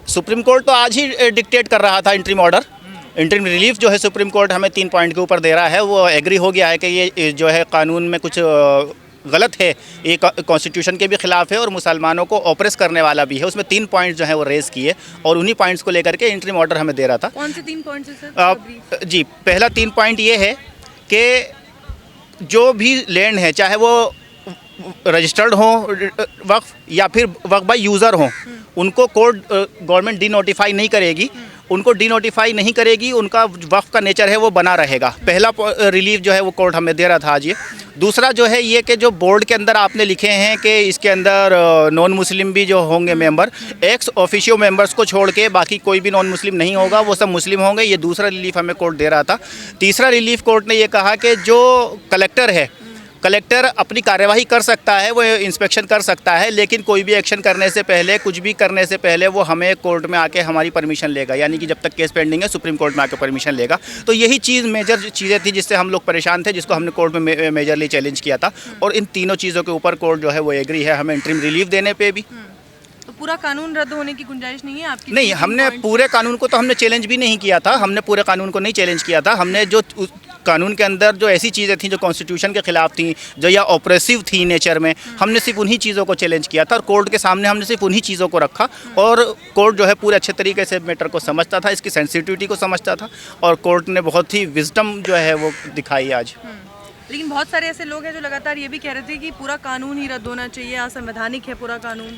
Supreme court तो आज ही dictate कर रहा था इंटरिम ऑर्डर। इंटरिम रिलीफ जो है सुप्रीम कोर्ट हमें 3 पॉइंट के ऊपर दे रहा है, वो एग्री हो गया है कि ये जो है कानून में कुछ गलत है, ये कॉन्स्टिट्यूशन के भी खिलाफ है और मुसलमानों को ऑप्रेस करने वाला भी है। उसमें 3 पॉइंट जो है वो रेज़ किए और उन्हीं पॉइंट्स को लेकर के इंटरिम ऑर्डर हमें दे रहा था। कौन से 3 पॉइंट्स है सर? जी, पहला 3 पॉइंट ये है कि जो भी लैंड है, चाहे वो रजिस्टर्ड हो वक्फ या फिर वक्फ बाय यूज़र हो, उनको कोर्ट गवर्नमेंट डी नोटिफाई नहीं करेगी। उनको डी नोटिफाई नहीं करेगी, उनका वक्फ का नेचर है वो बना रहेगा। पहला रिलीफ जो है वो कोर्ट हमें दे रहा था आज ये। दूसरा जो है ये कि जो बोर्ड के अंदर आपने लिखे हैं कि इसके अंदर नॉन मुस्लिम भी जो होंगे मेंबर, एक्स ऑफिशियो मेंबर्स को छोड़ के बाकी कोई भी नॉन मुस्लिम नहीं होगा, वो सब मुस्लिम होंगे। ये दूसरा रिलीफ हमें कोर्ट दे रहा था। तीसरा रिलीफ कोर्ट ने ये कहा कि जो कलेक्टर है, कलेक्टर अपनी कार्यवाही कर सकता है, वो इंस्पेक्शन कर सकता है, लेकिन कोई भी एक्शन करने से पहले, कुछ भी करने से पहले वो हमें कोर्ट में आके हमारी परमिशन लेगा। यानी कि जब तक केस पेंडिंग है सुप्रीम कोर्ट में आके परमिशन लेगा। तो यही चीज़ मेजर चीज़ें थी जिससे हम लोग परेशान थे, जिसको हमने कोर्ट में मेजरली चैलेंज किया था। और इन तीनों चीज़ों के ऊपर कोर्ट जो है वो एग्री है हमें इंटरिम रिलीफ देने पर भी। तो पूरा कानून रद्द होने की गुंजाइश नहीं है आपकी? नहीं, हमने पूरे कानून को तो हमने चैलेंज भी नहीं किया था। हमने पूरे कानून को नहीं चैलेंज किया था। हमने जो कानून के अंदर जो ऐसी चीज़ें थी जो कॉन्स्टिट्यूशन के खिलाफ थी, जो या ऑप्रेसिव थी नेचर में, हमने सिर्फ उन्हीं चीज़ों को चैलेंज किया था और कोर्ट के सामने हमने सिर्फ उन्हीं चीज़ों को रखा। और कोर्ट जो है पूरे अच्छे तरीके से मैटर को समझता था, इसकी सेंसिटिविटी को समझता था, और कोर्ट ने बहुत ही विजडम जो है वो दिखाई आज। लेकिन बहुत सारे ऐसे लोग हैं जो लगातार ये भी कह रहे थे कि पूरा कानून ही रद्द होना चाहिए, असंवैधानिक है पूरा कानून।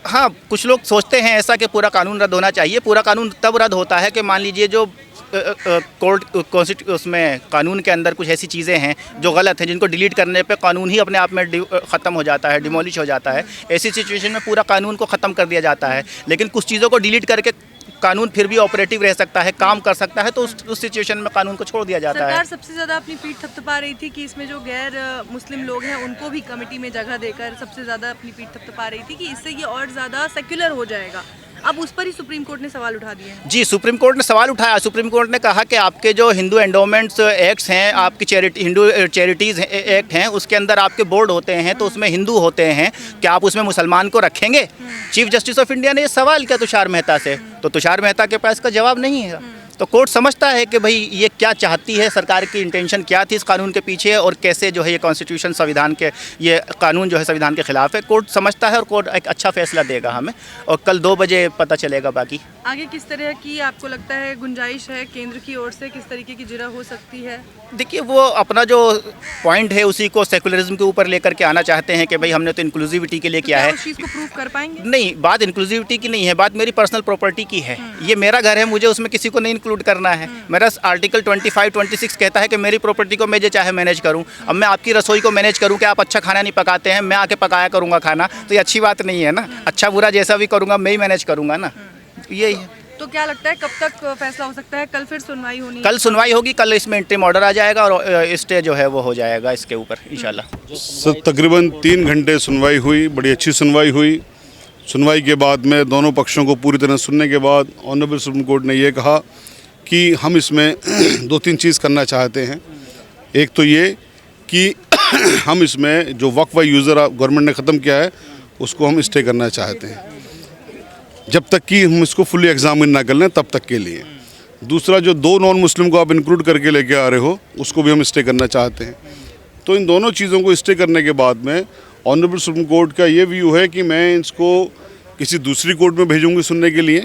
हाँ, कुछ लोग सोचते हैं ऐसा कि पूरा कानून रद्द होना चाहिए। पूरा कानून तब रद्द होता है कि मान लीजिए जो कोर्ट उसमें कानून के अंदर कुछ ऐसी चीज़ें हैं जो गलत हैं, जिनको डिलीट करने पे कानून ही अपने आप में ख़त्म हो जाता है, डिमोलिश हो जाता है। ऐसी सिचुएशन में पूरा कानून को ख़त्म कर दिया जाता है। लेकिन कुछ चीज़ों को डिलीट करके कानून फिर भी ऑपरेटिव रह सकता है, काम कर सकता है, तो उस सिचुएशन में कानून को छोड़ दिया जाता है। सरकार सबसे ज़्यादा अपनी पीठ थपथपा रही थी कि इसमें जो गैर मुस्लिम लोग हैं उनको भी कमेटी में जगह देकर सबसे ज़्यादा अपनी पीठ थपथपा रही थी कि इससे ये और ज़्यादा सेक्युलर हो जाएगा। अब उस पर ही सुप्रीम कोर्ट ने सवाल उठा दिए हैं। जी, सुप्रीम कोर्ट ने सवाल उठाया। सुप्रीम कोर्ट ने कहा कि आपके जो हिंदू एंडोमेंट्स एक्ट्स हैं, आपकी हिंदू चैरिटीज़ एक्ट हैं, उसके अंदर आपके बोर्ड होते हैं, तो उसमें हिंदू होते हैं, क्या आप उसमें मुसलमान को रखेंगे? चीफ जस्टिस ऑफ इंडिया ने ये सवाल किया तुषार मेहता से, तो तुषार मेहता के पास इसका जवाब नहीं है। तो कोर्ट समझता है कि भाई ये क्या चाहती है, सरकार की इंटेंशन क्या थी इस कानून के पीछे, और कैसे जो है ये कॉन्स्टिट्यूशन संविधान के, ये कानून जो है संविधान के खिलाफ है। कोर्ट समझता है और कोर्ट एक अच्छा फैसला देगा हमें, और कल 2 बजे पता चलेगा बाकी। आगे किस तरह की आपको लगता है गुंजाइश है केंद्र की ओर से, किस तरीके की जिरह हो सकती है? देखिए, वो अपना जो पॉइंट है उसी को सेकुलरिज्म के ऊपर लेकर के आना चाहते हैं कि भाई हमने तो इंक्लूसिविटी के लिए किया है। उस चीज़ को प्रूव कर पाएंगे? नहीं, बात इंक्लूसिविटी की नहीं है, बात मेरी पर्सनल प्रॉपर्टी की है। ये मेरा घर है, मुझे उसमें किसी को नहीं इंक्लूड करना है। मेरा आर्टिकल 25-26 कहता है कि मेरी प्रॉपर्टी को मैं जो चाहे मैनेज करूं। अब मैं आपकी रसोई को मैनेज करूं कि आप अच्छा खाना नहीं पकाते हैं, मैं आके पकाया करूंगा खाना, तो ये अच्छी बात नहीं है ना। अच्छा बुरा जैसा भी करूंगा मैं ही मैनेज करूंगा ना, यही है। तो क्या लगता है कब तक फैसला हो सकता है? कल फिर सुनवाई होनी है? कल सुनवाई होगी, कल इसमें इंटरिम ऑर्डर आ जाएगा और स्टे जो है वो हो जाएगा इसके ऊपर इंशाल्लाह। सर, तकरीबन 3 घंटे सुनवाई हुई, बड़ी अच्छी सुनवाई हुई। सुनवाई के बाद में दोनों पक्षों को पूरी तरह सुनने के बाद ऑनरेबल सुप्रीम कोर्ट ने ये कहा कि हम इसमें 2-3 चीज़ करना चाहते हैं। एक तो ये कि हम इसमें जो वक्फ बाय यूज़र गवर्नमेंट ने ख़त्म किया है उसको हम स्टे करना चाहते हैं, जब तक कि हम इसको फुली एग्जामिन ना कर लें तब तक के लिए। दूसरा, जो 2 नॉन मुस्लिम को आप इंक्लूड करके लेके आ रहे हो उसको भी हम स्टे करना चाहते हैं। तो इन दोनों चीज़ों को स्टे करने के बाद में ऑनरेबल सुप्रीम कोर्ट का ये व्यू है कि मैं इसको किसी दूसरी कोर्ट में भेजूंगी सुनने के लिए,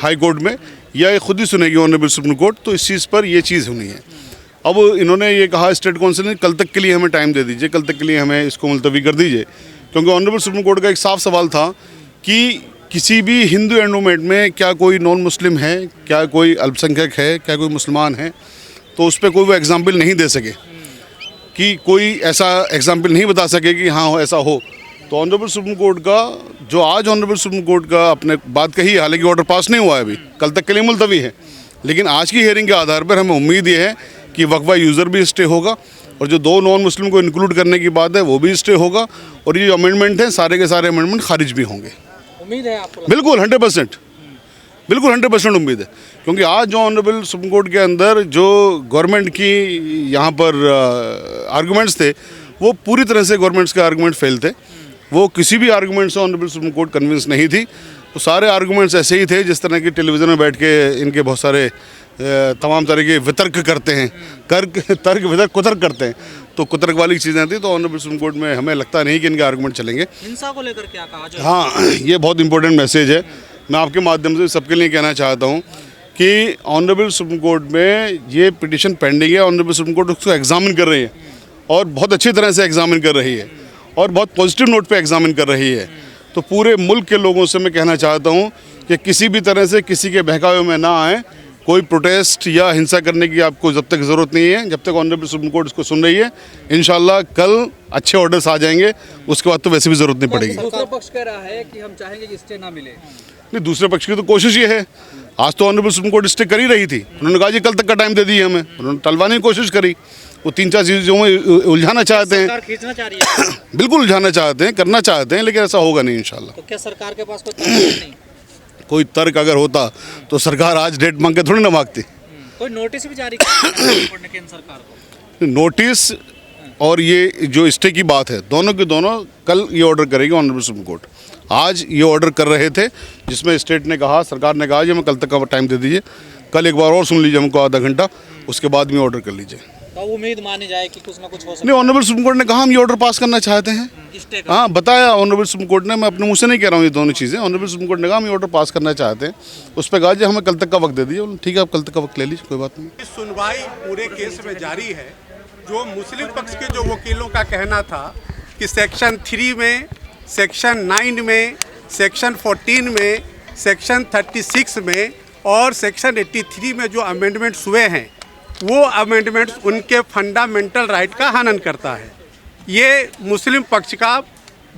हाई कोर्ट में, या ये खुद ही सुनेगी ऑनरेबल सुप्रीम कोर्ट। तो इस चीज़ पर ये चीज़ होनी है। अब इन्होंने ये कहा स्टेट काउंसिल ने कल तक के लिए हमें टाइम दे दीजिए, कल तक के लिए हमें इसको मुलतवी कर दीजिए, क्योंकि ऑनरेबल सुप्रीम कोर्ट का एक साफ सवाल था कि किसी भी हिंदू एंडोमेंट में क्या कोई नॉन मुस्लिम है, क्या कोई अल्पसंख्यक है, क्या कोई मुसलमान है, तो उस पर कोई वो एग्जाम्पल नहीं दे सके, कि कोई ऐसा एग्जाम्पल नहीं बता सके कि हाँ ऐसा हो। तो ऑनरेबल सुप्रीम कोर्ट का जो आज ऑनरेबल सुप्रीम कोर्ट का अपने बात कही है, हालांकि ऑर्डर पास नहीं हुआ है अभी, कल तक के लिए मुलतवी है, लेकिन आज की हियरिंग के आधार पर हमें उम्मीद ये है कि वक्फ बाय यूज़र भी स्टे होगा, और जो 2 नॉन मुस्लिम को इंक्लूड करने की बात है वो भी स्टे होगा, और ये जो अमेंडमेंट हैं सारे के सारे अमेंडमेंट खारिज भी होंगे। उम्मीद है आपको? बिल्कुल 100%, बिल्कुल 100% उम्मीद है, क्योंकि आज जो ऑनरेबल सुप्रीम कोर्ट के अंदर जो गवर्नमेंट की यहाँ पर आर्गूमेंट्स थे वो पूरी तरह से गवर्नमेंट्स के आर्गूमेंट फेल थे। वो किसी भी आर्गूमेंट से ऑनरेबल सुप्रीम कोर्ट कन्विंस नहीं थी। तो सारे आर्गूमेंट्स ऐसे ही थे जिस तरह की टेलीविज़न में बैठ के इनके बहुत सारे तमाम तरह के वितर्क करते हैं, तर्क वितर्क कुतर्क करते हैं, तो कुतर्क वाली चीज़ें थी। तो ऑनरेबल सुप्रीम कोर्ट में हमें लगता नहीं कि इनके आर्गूमेंट चलेंगे। हिंसा को लेकर क्या कहा जो हाँ, ये बहुत इंपॉर्टेंट मैसेज है। मैं आपके माध्यम से सबके लिए कहना चाहता हूँ कि ऑनरेबल सुप्रीम कोर्ट में ये पिटीशन पेंडिंग है। ऑनरेबल सुप्रीम कोर्ट उसको एग्जामिन कर रही है और बहुत अच्छी तरह से एग्जामिन कर रही है और बहुत पॉजिटिव नोट पे एग्जामिन कर रही है। तो पूरे मुल्क के लोगों से मैं कहना चाहता हूँ कि किसी भी तरह से किसी के बहकावे में ना आए। कोई प्रोटेस्ट या हिंसा करने की आपको जब तक ज़रूरत नहीं है, जब तक ऑनरेबल सुप्रीम कोर्ट इसको सुन रही है। इंशाल्लाह कल अच्छे ऑर्डर्स आ जाएंगे, उसके बाद तो वैसे भी ज़रूरत नहीं पड़ेगी। दूसरा पक्ष कह रहा है कि हम चाहेंगे कि स्टे ना मिले। नहीं, दूसरे पक्ष की तो कोशिश ये है। आज तो ऑनरेबल सुप्रीम कोर्ट स्टे कर ही रही थी। उन्होंने कहा जी कल तक का टाइम दे दिए हमें। उन्होंने टलवाने की कोशिश करी। वो 3-4 चीज़ों में उलझाना चाहते हैं, सरकार खींचना चाह रही है। बिल्कुल उलझाना चाहते हैं, करना चाहते हैं, लेकिन ऐसा होगा नहीं इंशाल्लाह। तो क्या सरकार के पास कोई तर्क नहीं? कोई तर्क अगर होता तो सरकार आज डेट मांग के थोड़ी ना मांगती। कोई नोटिस भी जारी किया है केंद्र सरकार को? नोटिस और ये जो स्टे की बात है, दोनों के दोनों कल ये ऑर्डर करेगी ऑनरेबल सुप्रीम कोर्ट। आज ये ऑर्डर कर रहे थे जिसमें स्टेट ने कहा, सरकार ने कहा जी हमें कल तक का टाइम दे दीजिए। कल एक बार और सुन लीजिए हमको आधा घंटा, उसके बाद में ऑर्डर कर लीजिए। तो उम्मीद मानी जाए कि कुछ ना कुछ हो सकता नहीं, ऑनरेबल सुप्रीम कोर्ट ने कहा हम ये ऑर्डर पास करना चाहते हैं। है स्टे का। हाँ, बताया ऑनरेबल सुप्रीम कोर्ट ने, मैं अपने मुँह से नहीं कह रहा हूँ ये दोनों चीज़ें। ऑनरेबल सुप्रीम कोर्ट ने कहा हम ये ऑर्डर पास करना चाहते हैं। उस पर कहा जी हमें कल तक का वक्त दे दीजिए। ठीक है, आप कल तक का वक्त ले लीजिए, कोई बात नहीं। सुनवाई पूरे केस में जारी है। जो मुस्लिम पक्ष के जो वकीलों का कहना था कि सेक्शन 3 में, सेक्शन 9 में, सेक्शन 14 में, सेक्शन 36 में और सेक्शन 83 में जो अमेंडमेंट्स हुए हैं, वो अमेंडमेंट्स उनके फंडामेंटल राइट का हनन करता है। ये मुस्लिम पक्ष का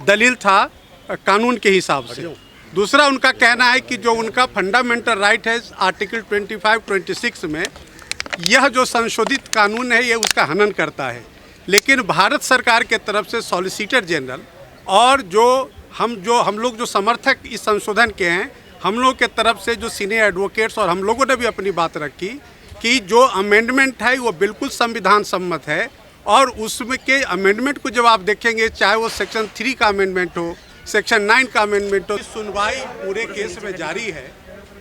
दलील था कानून के हिसाब से। दूसरा उनका कहना है कि जो उनका फंडामेंटल राइट है आर्टिकल 25-26 में, यह जो संशोधित कानून है ये उसका हनन करता है। लेकिन भारत सरकार के तरफ से सॉलिसिटर जनरल और हम लोग जो समर्थक इस संशोधन के हैं, हम लोग के तरफ से जो सीनियर एडवोकेट्स और हम लोगों ने भी अपनी बात रखी कि जो अमेंडमेंट है वो बिल्कुल संविधान सम्मत है। और उसमें के अमेंडमेंट को जब आप देखेंगे, चाहे वो सेक्शन 3 का अमेंडमेंट हो, सेक्शन 9 का अमेंडमेंट हो, सुनवाई पूरे केस में जारी है।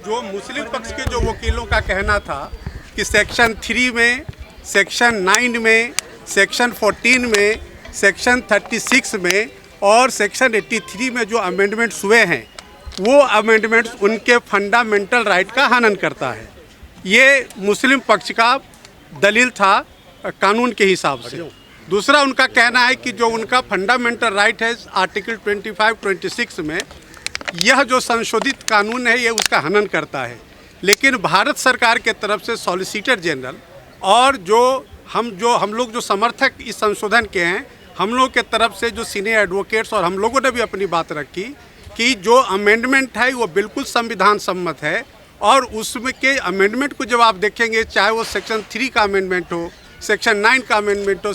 जो मुस्लिम पक्ष के जो वकीलों का कहना था कि सेक्शन 3 में, सेक्शन 9 में, सेक्शन 14 में, सेक्शन 36 में और सेक्शन 83 में जो अमेंडमेंट्स हुए हैं, वो अमेंडमेंट्स उनके फंडामेंटल राइट का हनन करता है। ये मुस्लिम पक्ष का दलील था कानून के हिसाब से। दूसरा उनका कहना है कि जो उनका फंडामेंटल राइट है आर्टिकल 25-26 में, यह जो संशोधित कानून है ये उसका हनन करता है। लेकिन भारत सरकार के तरफ से सॉलिसिटर जनरल और हम लोग जो समर्थक इस संशोधन के हैं, हम लोग के तरफ से जो सीनियर एडवोकेट्स और हम लोगों ने भी अपनी बात रखी कि जो अमेंडमेंट है वो बिल्कुल संविधान सम्मत है। और उसमें के अमेंडमेंट को जब आप देखेंगे, चाहे वो सेक्शन 3 का अमेंडमेंट हो, सेक्शन 9 का अमेंडमेंट हो,